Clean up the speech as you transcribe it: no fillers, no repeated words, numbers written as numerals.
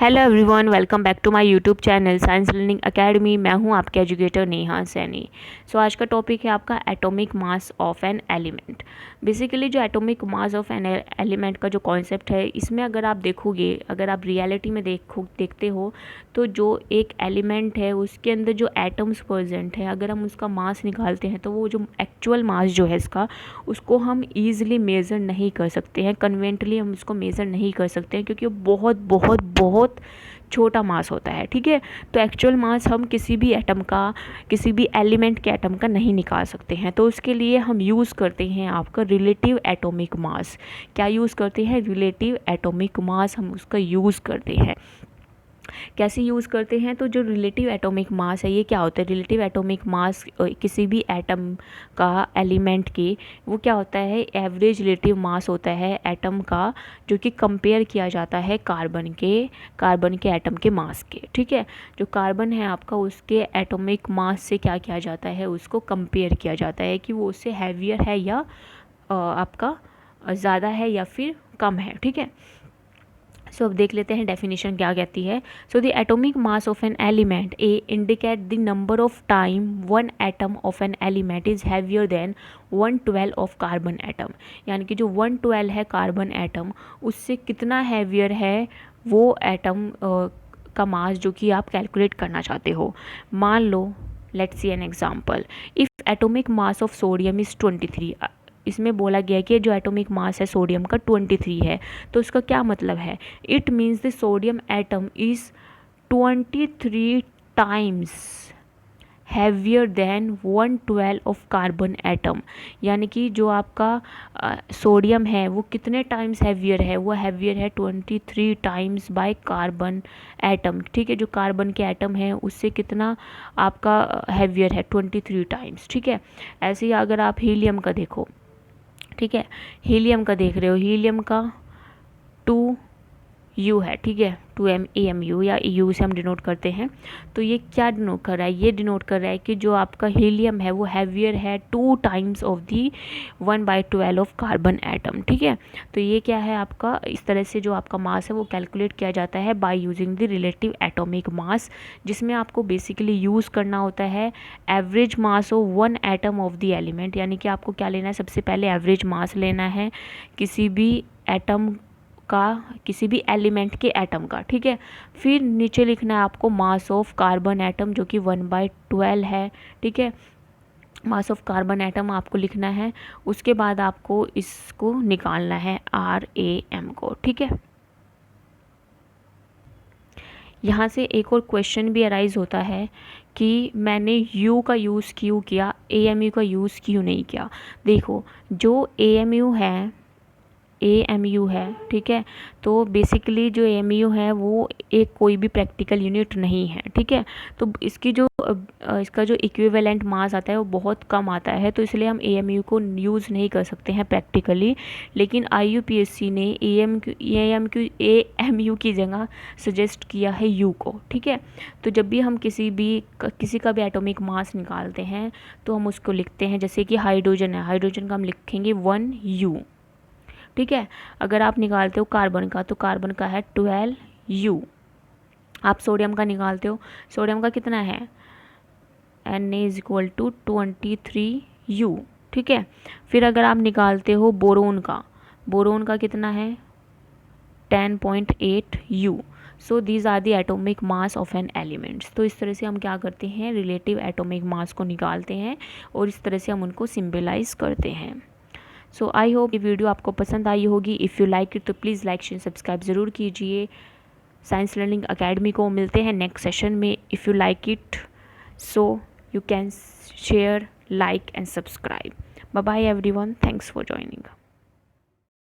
Hello everyone, welcome back to my YouTube channel Science Learning Academy. मैं हूं आपके educator Neha Saini. आज का टॉपिक है आपका atomic mass of an element. Basically जो atomic mass of an element का जो कॉन्सेप्ट है, इसमें अगर आप देखोगे, अगर आप रियलिटी में देखते हो तो जो एक एलिमेंट है उसके अंदर जो एटम्स प्रेजेंट है, अगर हम उसका मास निकालते हैं तो वो जो एक्चुअल मास जो है इसका, उसको हम ईजिली मेज़र नहीं कर सकते हैं, कन्वेंटली हम उसको मेज़र नहीं कर सकते हैं, क्योंकि वो बहुत बहुत बहुत छोटा मास होता है। ठीक है, तो एक्चुअल मास हम किसी भी एटम का, किसी भी एलिमेंट के एटम का नहीं निकाल सकते हैं। तो उसके लिए हम यूज़ करते हैं आपका रिलेटिव एटॉमिक मास। क्या यूज़ करते हैं? रिलेटिव एटॉमिक मास हम उसका यूज़ करते हैं। कैसे यूज़ करते हैं? तो जो रिलेटिव एटॉमिक मास है, ये क्या होता है? रिलेटिव एटॉमिक मास किसी भी एटम का, एलिमेंट की, वो क्या होता है? एवरेज रिलेटिव मास होता है एटम का, जो कि कंपेयर किया जाता है कार्बन के एटम के मास के। ठीक है, जो कार्बन है आपका, उसके एटॉमिक मास से क्या किया जाता है? उसको कंपेयर किया जाता है कि वो उससे हैवियर है या आपका ज़्यादा है या फिर कम है। ठीक है, अब देख लेते हैं डेफिनेशन क्या कहती है। The atomic mass of an element A indicate the number of time one atom of an element is heavier than 1/12 of carbon atom. यानी कि जो 1/12 है कार्बन एटम, उससे कितना हैवियर है वो एटम का मास जो कि आप कैलकुलेट करना चाहते हो। मान लो, let's see an example, if atomic mass of sodium is 23। इसमें बोला गया कि जो एटॉमिक मास है सोडियम का 23 है, तो उसका क्या मतलब है? It means the sodium atom is 23 times heavier than 1/12 of carbon atom. यानी कि जो आपका सोडियम है वो कितने टाइम्स हैवियर है? वो हैवियर है 23 टाइम्स बाय कार्बन एटम। ठीक है, जो कार्बन के एटम है उससे कितना आपका हैवियर है? 23 टाइम्स। ठीक है, ऐसे ही अगर आप हीलियम का देखो, ठीक है, हीलियम का देख रहे हो, हीलियम का 2U है। ठीक है, 2MeMu या EU से हम डिनोट करते हैं। तो ये क्या डिनोट कर रहा है? ये डिनोट कर रहा है कि जो आपका हीलियम है वो हैवियर है 2 times of the 1/12 of carbon atom. ठीक है, तो ये क्या है आपका, इस तरह से जो आपका मास है वो कैलकुलेट किया जाता है by using the relative atomic mass, जिसमें आपको बेसिकली यूज़ करना होता है average mass of one atom of the element. यानी कि आपको क्या लेना है? सबसे पहले एवरेज मास लेना है किसी भी एटम का, किसी भी एलिमेंट के एटम का। ठीक है, फिर नीचे लिखना है आपको मास ऑफ कार्बन एटम, जो कि 1/12 है। ठीक है, मास ऑफ कार्बन एटम आपको लिखना है। उसके बाद आपको इसको निकालना है RAM को। ठीक है, यहाँ से एक और क्वेश्चन भी अराइज होता है कि मैंने U का यूज़ क्यों किया, AMU का यूज़ क्यों नहीं किया। देखो, जो AMU है, ठीक है, तो बेसिकली जो AMU है वो एक कोई भी प्रैक्टिकल यूनिट नहीं है। ठीक है, तो इसकी जो इसका जो इक्विवेलेंट मास आता है वो बहुत कम आता है, तो इसलिए हम AMU को यूज़ नहीं कर सकते हैं प्रैक्टिकली। लेकिन IUPAC ने AMU की जगह सजेस्ट किया है U को। ठीक है, तो जब भी हम किसी का भी एटॉमिक मास निकालते हैं तो हम उसको लिखते हैं, जैसे कि हाइड्रोजन है, हाइड्रोजन का हम लिखेंगे 1U। ठीक है, अगर आप निकालते हो कार्बन का तो कार्बन का है 12U। आप सोडियम का निकालते हो, सोडियम का कितना है? Na = 23U। ठीक है, फिर अगर आप निकालते हो बोरोन का कितना है? 10.8U। So these are the atomic mass of an elements. तो इस तरह से हम क्या करते हैं? रिलेटिव एटॉमिक मास को निकालते हैं और इस तरह से हम उनको सिम्बलाइज करते हैं। सो आई होप ये वीडियो आपको पसंद आई होगी। इफ़ यू लाइक इट तो प्लीज़ लाइक शेयर सब्सक्राइब ज़रूर कीजिए साइंस लर्निंग अकेडमी को। मिलते हैं नेक्स्ट सेशन में। If you like it so you can share, like and subscribe. Bye bye everyone, thanks for joining.